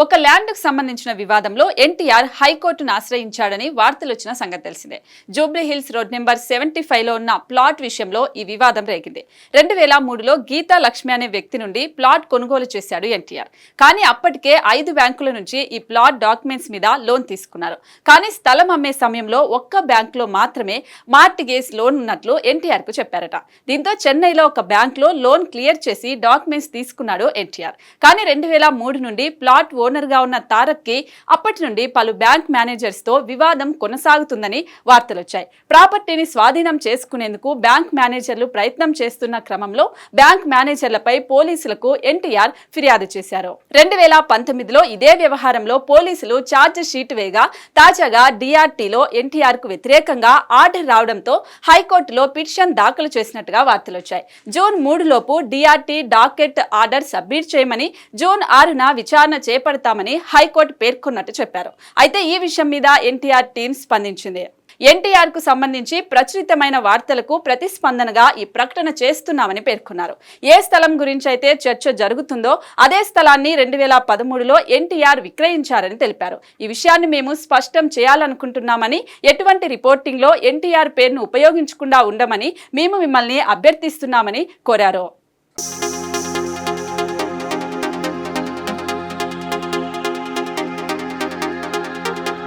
ఒక ల్యాండ్కు సంబంధించిన వివాదంలో ఎన్టీఆర్ హైకోర్టును ఆశ్రయించాడని వార్తలు వచ్చిన సంగతి తెలిసిందే. జూబ్లీ హిల్స్ రోడ్ నెంబర్ 75లో ఉన్న ప్లాట్ విషయంలో ఈ వివాదం రేగింది. 2003లో గీతా లక్ష్మి అనే వ్యక్తి నుండి ప్లాట్ కొనుగోలు చేశాడు ఎన్టీఆర్. కానీ అప్పటికే 5 బ్యాంకుల నుంచి ఈ ప్లాట్ డాక్యుమెంట్స్ మీద లోన్ తీసుకున్నారు. కానీ స్థలం అమ్మే సమయంలో ఒక్క బ్యాంకులో మాత్రమే మార్టిగేజ్ లోన్ ఉన్నట్లు ఎన్టీఆర్ కు చెప్పారట. దీంతో చెన్నైలో ఒక బ్యాంకులో లోన్ క్లియర్ చేసి డాక్యుమెంట్స్ తీసుకున్నాడు ఎన్టీఆర్. కానీ 2003 నుండి ప్లాట్ ఓనర్ గా ఉన్న తారక్ కి అప్పటి నుండి పలు బ్యాంక్ మేనేజర్స్ తో వివాదం కొనసాగుతుందని వార్తలొచ్చాయి. ప్రాపర్టీని స్వాధీనం చేసుకునేందుకు బ్యాంక్ మేనేజర్లు ప్రయత్నం చేస్తున్న క్రమంలో బ్యాంక్ మేనేజర్లపై పోలీసులకు ఎన్టీఆర్ ఫిర్యాదు చేశారు. 2019లో ఇదే వ్యవహారంలో పోలీసులు ఛార్జ్ షీట్ వేయగా తాజాగా డిఆర్టీలో ఎన్టీఆర్ కు వ్యతిరేకంగా ఆర్డర్ రావడంతో హైకోర్టులో పిటిషన్ దాఖలు చేసినట్టుగా వార్తలొచ్చాయి. జూన్ 3 లోపు డిఆర్టీ డాకెట్ ఆర్డర్ సబ్మిట్ చేయమని, జూన్ 6న విచారణ చేపడతామని హైకోర్టు పేర్కొన్నట్టు చెప్పారు. అయితే ఈ విషయం మీద ఎన్టీఆర్ టీం స్పందించింది. ఎన్టీఆర్ కు సంబంధించి ప్రచురితమైన వార్తలకు ప్రతిస్పందనగా ఈ ప్రకటన చేస్తున్నామని పేర్కొన్నారు. ఏ స్థలం గురించి అయితే చర్చ జరుగుతుందో అదే స్థలాన్ని 2013లో ఎన్టీఆర్ విక్రయించారని తెలిపారు. ఈ విషయాన్ని మేము స్పష్టం చేయాలనుకుంటున్నామని, ఎటువంటి రిపోర్టింగ్ లో ఎన్టీఆర్ పేరును ఉపయోగించకుండా ఉండమని మేము మిమ్మల్ని అభ్యర్థిస్తున్నామని కోరారు.